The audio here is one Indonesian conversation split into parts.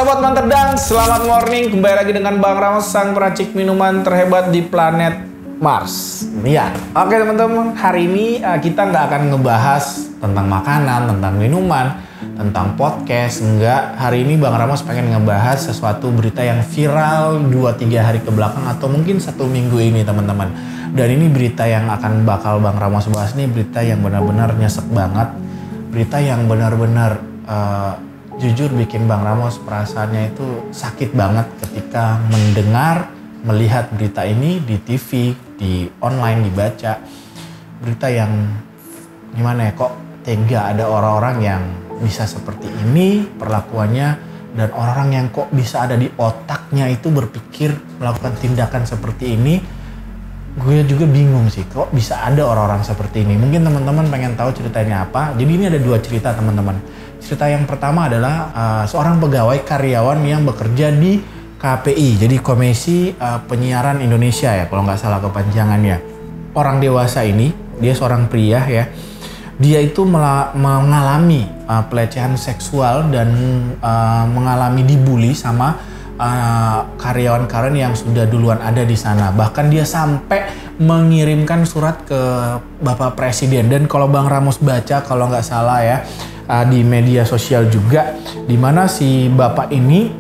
Sobat Manterdang, selamat morning. Kembali lagi dengan Bang Ramos, sang peracik minuman terhebat di planet Mars. Ya, oke teman-teman, hari ini kita nggak akan ngebahas tentang makanan, tentang minuman, tentang podcast. Enggak, hari ini Bang Ramos pengen ngebahas sesuatu berita yang viral 2-3 hari ke belakang atau mungkin 1 minggu ini teman-teman. Dan ini berita yang akan bakal Bang Ramos bahas, ini berita yang benar-benar nyesek banget. Berita yang benar-benar jujur bikin Bang Ramos perasaannya itu sakit banget ketika mendengar, melihat berita ini di TV, di online, dibaca. Berita yang gimana ya, kok tega ada orang-orang yang bisa seperti ini perlakuannya, dan orang yang kok bisa ada di otaknya itu berpikir melakukan tindakan seperti ini. Gue juga bingung sih, kok bisa ada orang-orang seperti ini. Mungkin teman-teman pengen tahu ceritanya apa. Jadi ini ada 2 cerita teman-teman. Cerita yang pertama adalah seorang pegawai karyawan yang bekerja di KPI, jadi Komisi Penyiaran Indonesia ya, kalau nggak salah kepanjangannya. Orang dewasa ini, dia seorang pria ya, dia itu mengalami pelecehan seksual dan mengalami dibully sama karyawan-karyawan yang sudah duluan ada di sana. Bahkan dia sampai mengirimkan surat ke Bapak Presiden. Dan kalau Bang Ramos baca, kalau nggak salah ya, di media sosial juga, di mana si Bapak ini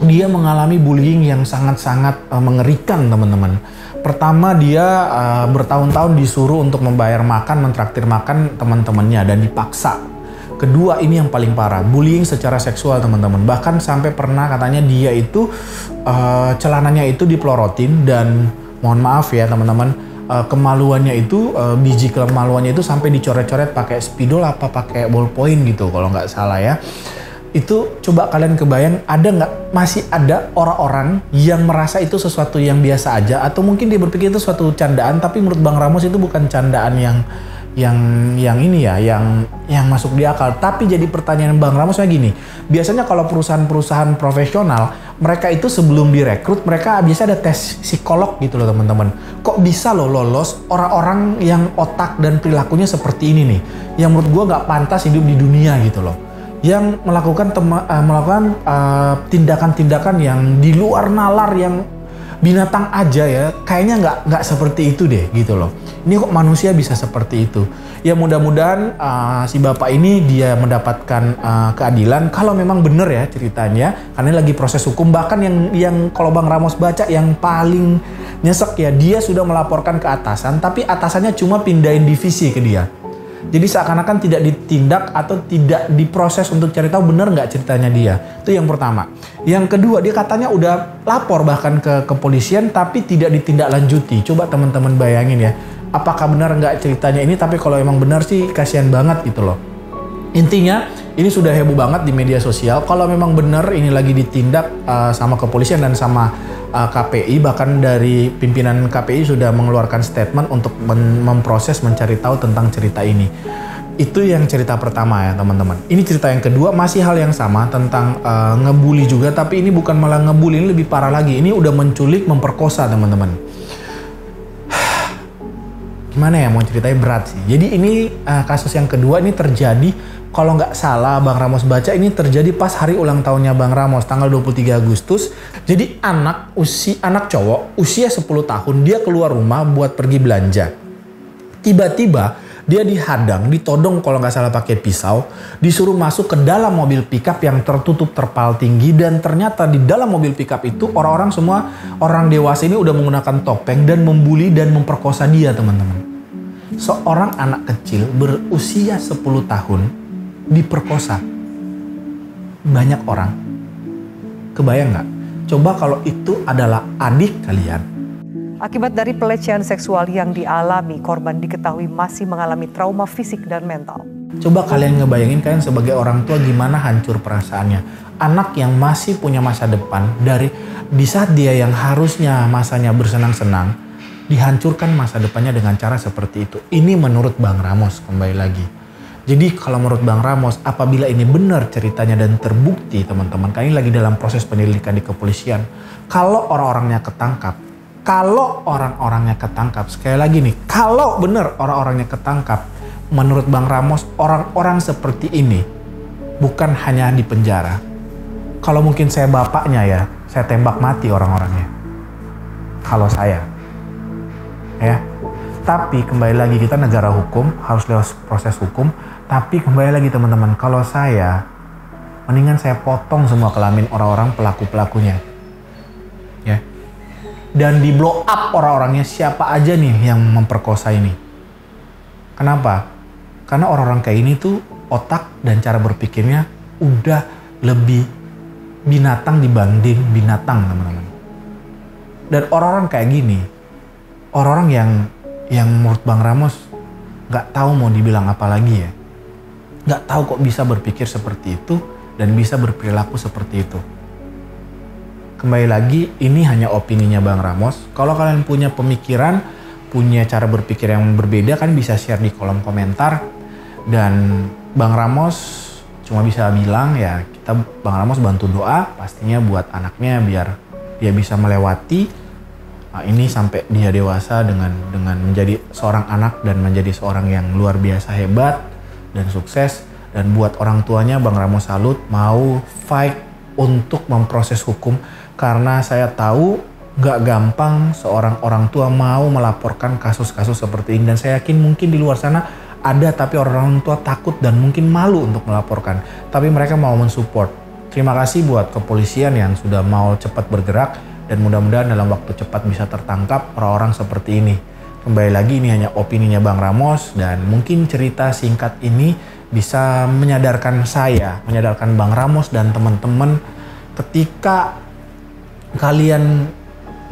dia mengalami bullying yang sangat-sangat mengerikan teman-teman. Pertama, dia bertahun-tahun disuruh untuk membayar makan, mentraktir makan teman-temannya dan dipaksa. Kedua, ini yang paling parah, bullying secara seksual teman-teman. Bahkan sampai pernah katanya dia itu celananya itu dipelorotin, dan mohon maaf ya teman-teman, kemaluannya itu biji kemaluannya itu sampai dicoret-coret pakai spidol apa pakai ballpoint gitu kalau nggak salah ya. Itu coba kalian kebayang, ada nggak, masih ada orang-orang yang merasa itu sesuatu yang biasa aja, atau mungkin dia berpikir itu suatu candaan, tapi menurut Bang Ramos itu bukan candaan yang ini ya, yang masuk di akal. Tapi jadi pertanyaan Bang Ramosnya gini, biasanya kalau perusahaan-perusahaan profesional, mereka itu sebelum direkrut, mereka biasa ada tes psikolog gitu loh teman-teman. Kok bisa loh lolos orang-orang yang otak dan perilakunya seperti ini nih, yang menurut gue nggak pantas hidup di dunia gitu loh, yang melakukan tindakan-tindakan yang di luar nalar, yang binatang aja ya, kayaknya nggak seperti itu deh gitu loh. Ini kok manusia bisa seperti itu? Ya mudah-mudahan si bapak ini dia mendapatkan keadilan kalau memang benar ya ceritanya, karena lagi proses hukum. Bahkan yang kalau Bang Ramos baca yang paling nyesek ya, dia sudah melaporkan ke atasan, tapi atasannya cuma pindahin divisi ke dia. Jadi seakan-akan tidak ditindak atau tidak diproses untuk cari tahu benar nggak ceritanya dia. Itu yang pertama. Yang kedua, dia katanya udah lapor bahkan ke kepolisian tapi tidak ditindaklanjuti. Coba teman-teman bayangin ya, apakah benar nggak ceritanya ini? Tapi kalau emang benar sih kasihan banget gitu loh. Intinya ini sudah heboh banget di media sosial. Kalau memang benar ini lagi ditindak sama kepolisian dan sama KPI, bahkan dari pimpinan KPI sudah mengeluarkan statement untuk memproses, mencari tahu tentang cerita ini. Itu yang cerita pertama ya teman-teman. Ini cerita yang kedua, masih hal yang sama tentang ngebully juga, tapi ini bukan malah ngebully, ini lebih parah lagi. Ini udah menculik, memperkosa teman-teman. Gimana ya, mau ceritanya berat sih. Jadi ini kasus yang kedua ini terjadi, kalau nggak salah Bang Ramos baca, ini terjadi pas hari ulang tahunnya Bang Ramos, tanggal 23 Agustus. Jadi anak cowok usia 10 tahun, dia keluar rumah buat pergi belanja. Tiba-tiba dia dihadang, ditodong kalau nggak salah pakai pisau, disuruh masuk ke dalam mobil pickup yang tertutup terpal tinggi, dan ternyata di dalam mobil pickup itu orang-orang semua, orang dewasa ini udah menggunakan topeng dan membuli dan memperkosa dia teman-teman. Seorang anak kecil berusia 10 tahun diperkosa banyak orang. Kebayang nggak? Coba kalau itu adalah adik kalian. Akibat dari pelecehan seksual yang dialami, korban diketahui masih mengalami trauma fisik dan mental. Coba kalian ngebayangin, kalian sebagai orang tua gimana hancur perasaannya. Anak yang masih punya masa depan, di saat dia yang harusnya masanya bersenang-senang, dihancurkan masa depannya dengan cara seperti itu. Ini menurut Bang Ramos, kembali lagi. Jadi kalau menurut Bang Ramos, apabila ini benar ceritanya dan terbukti teman-teman, kalian lagi dalam proses penyelidikan di kepolisian, kalau orang-orangnya ketangkap, sekali lagi nih, kalau benar orang-orangnya ketangkap, menurut Bang Ramos, orang-orang seperti ini bukan hanya di penjara, Kalau mungkin saya bapaknya ya, saya tembak mati orang-orangnya. Kalau saya. Ya. Tapi kembali lagi, kita negara hukum, harus lewat proses hukum. Tapi kembali lagi teman-teman, kalau saya, mendingan saya potong semua kelamin orang-orang pelaku-pelakunya. Ya. Dan di blow up orang-orangnya, siapa aja nih yang memperkosa ini. Kenapa? Karena orang-orang kayak ini tuh otak dan cara berpikirnya udah lebih binatang dibanding binatang, teman-teman. Dan orang-orang kayak gini, orang-orang yang menurut Bang Ramos nggak tahu mau dibilang apa lagi ya, nggak tahu kok bisa berpikir seperti itu dan bisa berperilaku seperti itu. Kembali lagi, ini hanya opininya Bang Ramos. Kalau kalian punya pemikiran, punya cara berpikir yang berbeda, kan bisa share di kolom komentar. Dan Bang Ramos cuma bisa bilang ya, Bang Ramos bantu doa pastinya buat anaknya biar dia bisa melewati ini sampai dia dewasa dengan menjadi seorang anak dan menjadi seorang yang luar biasa hebat dan sukses. Dan buat orang tuanya, Bang Ramos salut mau fight untuk memproses hukum, karena saya tahu gak gampang seorang orang tua mau melaporkan kasus-kasus seperti ini. Dan saya yakin mungkin di luar sana ada, tapi orang tua takut dan mungkin malu untuk melaporkan. Tapi mereka mau mensupport. Terima kasih buat kepolisian yang sudah mau cepat bergerak, dan mudah-mudahan dalam waktu cepat bisa tertangkap orang-orang seperti ini. Kembali lagi, ini hanya opininya Bang Ramos, dan mungkin cerita singkat ini bisa menyadarkan saya, menyadarkan Bang Ramos dan teman-teman, ketika kalian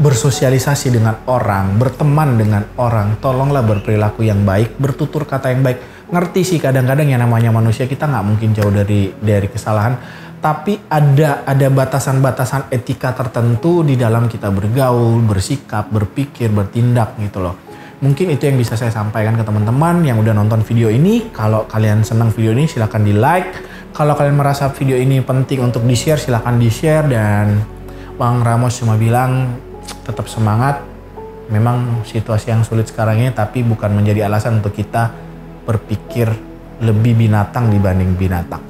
bersosialisasi dengan orang, berteman dengan orang, tolonglah berperilaku yang baik, bertutur kata yang baik. Ngerti sih kadang-kadang yang namanya manusia, kita nggak mungkin jauh dari kesalahan, tapi ada batasan-batasan etika tertentu di dalam kita bergaul, bersikap, berpikir, bertindak gitu loh. Mungkin itu yang bisa saya sampaikan ke teman-teman yang udah nonton video ini. Kalau kalian senang video ini, silahkan di like. Kalau kalian merasa video ini penting untuk di share, silahkan di share. Dan Bang Ramos cuma bilang, tetap semangat. Memang situasi yang sulit sekarang ini, tapi bukan menjadi alasan untuk kita berpikir lebih binatang dibanding binatang.